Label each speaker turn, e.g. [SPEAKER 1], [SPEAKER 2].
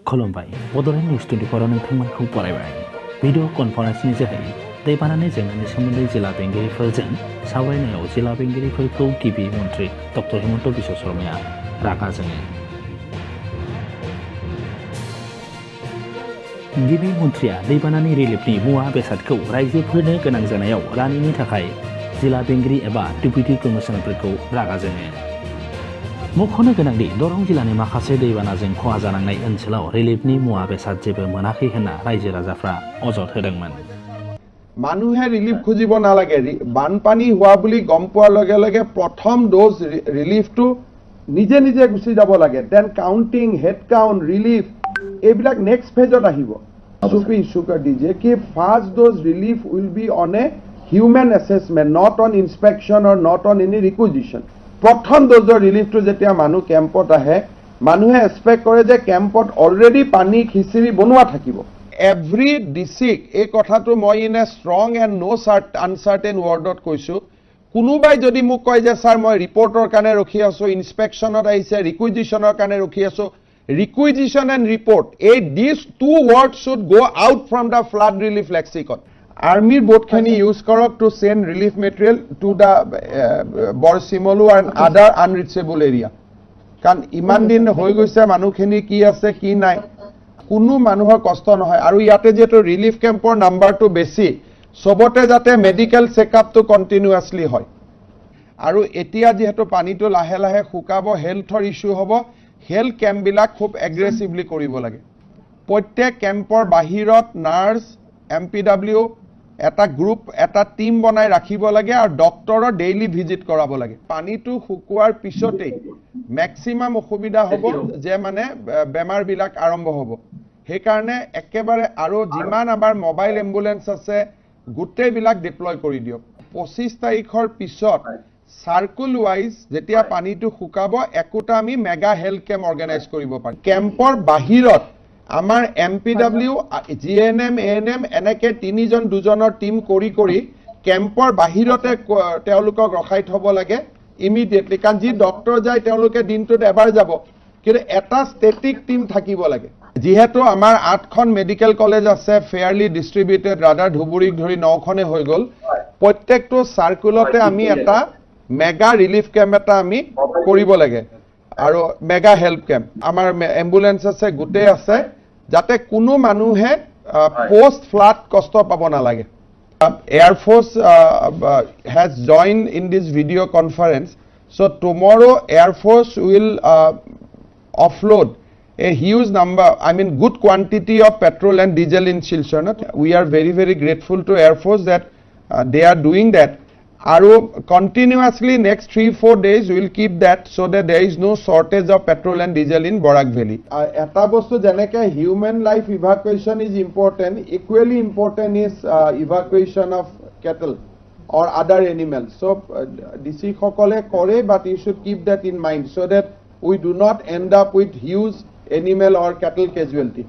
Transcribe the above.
[SPEAKER 1] खुलुमबाय Bodoland news 24 नोंथांमोनखौ बरायबाय video कनफारेन्सनि जोहै दैबानानि जेंनानि सोमोन्दै जिल्ला बेंगिरिफोरजों सावरायनायाव जिल्ला बेंगिरिफोरखौ गिबि मन्थ्रि डक्टर हिमन्त बिश्व शर्माया रागा जोङो। गिबि मन्थ्रिया दैबानानि रिलिफनि मुवा बेसादखौ रायजोफोरनो गोनां जानायाव रानिनि थाखाय जिल्ला बेंगिरि एबा डेपुटि कमिशनारफोरखौ रागा जोङो। मख'नो गोनांदि दरं जिल्लानि माखासे दैबानाजों खहा जानांनाय ओनसोलाव रिलिफनि मुवा बेसाद जेबो मोनाखै होनना रायजो राजाफ्रा अजद होदोंमोन।
[SPEAKER 2] মানুহে ৰিলিফ খুজিব নালাগে। বানপানী হোৱা বুলি গম পোৱাৰ লগে লগে প্ৰথম ডোজ ৰিলিফটো নিজে নিজে গুচি যাব লাগে। Then counting, head count, relief এইবিলাক নেক্সট ফেজত আহিব। সুপি ইছ্যু দিজিয়ে কি first dose relief will be on a human assessment, not on inspection or not on any requisition. প্ৰথম ডোজৰ ৰিলিফটো যেতিয়া মানুহ কেম্পত আহে, মানুহে এক্সপেক্ট কৰে যে কেম্পত অলৰেডি পানী খিচিৰি বনোৱা থাকিব। এভৰি ডিস্ট্ৰিক্ট এই কথাটো মই ইন এ ষ্ট্ৰং এণ্ড আনচাৰ্টেন ৱৰ্ডত কৈছোঁ। কোনোবাই যদি মোক কয় যে ছাৰ মই ৰিপৰ্টৰ কাৰণে ৰখি আছোঁ, ইনস্পেকশ্যনত আহিছে, ৰিকুইজিশ্যনৰ কাৰণে ৰখি আছোঁ, ৰিকুইজিশ্যন এণ্ড ৰিপৰ্ট এই this two word should go' out from the flood relief lexicon. আৰ্মিৰ বোটখিনি ইউজ কৰক to send relief material to the Borsimalu and other unreachable area. কাৰণ ইমান দিন হৈ গৈছে, মানুহখিনি কি আছে কি নাই কোনো মানুহৰ কষ্ট নহয়। আৰু ইয়াতে যিহেতু ৰিলিফ কেম্পৰ নাম্বাৰটো বেছি, চবতে যাতে মেডিকেল চেকআপটো কণ্টিনিউৱাছলি হয়। আৰু এতিয়া যিহেতু পানীটো লাহে লাহে শুকাব, হেল্থৰ ইছ্যু হ'ব, হেল্থ কেম্পবিলাক খুব এগ্ৰেছিভলি কৰিব লাগে। প্ৰত্যেক কেম্পৰ বাহিৰত নাৰ্ছ, MPW এটা গ্ৰুপ, এটা টিম বনাই ৰাখিব লাগে আৰু ডক্টৰৰ ডেইলি ভিজিট কৰাব লাগে। পানীটো শুকোৱাৰ পিছতেই মেক্সিমাম অসুবিধা হ'ব যে মানে বেমাৰবিলাক আৰম্ভ হ'ব। সেইকাৰণে একেবাৰে আৰু যিমান আমাৰ মোবাইল এম্বুলেন্স আছে গোটেইবিলাক ডিপ্লয় কৰি দিয়ক। 25 তাৰিখৰ পিছত চাৰ্কুল ৱাইজ যেতিয়া পানীটো শুকাব, একোটা আমি মেগা হেল্থ কেম্প অৰ্গেনাইজ কৰিব পাৰিম। কেম্পৰ বাহিৰত আমাৰ MPW, GNM, ANM এনেকে 3জন 2জনৰ টিম কৰি কেম্পৰ বাহিৰতে তেওঁলোকক ৰখাই থব লাগে ইমিডিয়েটলি। কাৰণ যি ডক্টৰ যায় তেওঁলোকে দিনটোত এবাৰ যাব, কিন্তু এটা ষ্টেটিক টিম থাকিব লাগে। যিহেতু আমাৰ 8খন মেডিকেল কলেজ আছে, ফেয়াৰলি ডিষ্ট্ৰিবিউটেড, ৰাডাৰ ধুবুৰীক ধৰি 9খনে হৈ গ'ল। প্ৰত্যেকটো চাৰ্কুলতে আমি এটা মেগা ৰিলিফ কেম্প এটা আমি কৰিব লাগে আৰু মেগা হেল্প কেম্প। আমাৰ এম্বুলেন্স আছে, গোটেই আছে, যাতে কোনো মানুহে পোষ্ট ফ্লাড কষ্ট পাব নালাগে। Air Force has joined in this video conference. So tomorrow Air Force will offload a huge number, good quantity of petrol and diesel in Silchar. We are very, very grateful to Air Force that they are doing that. Aru continuously next 3-4 days we will keep that so that there is no shortage of petrol and diesel in Borak Valley. Eta bostu janeke human life evacuation is important, equally important is evacuation of cattle or other animals. So DC khokole kore, but you should keep that in mind so that we do not end up with huge animal or cattle casualty.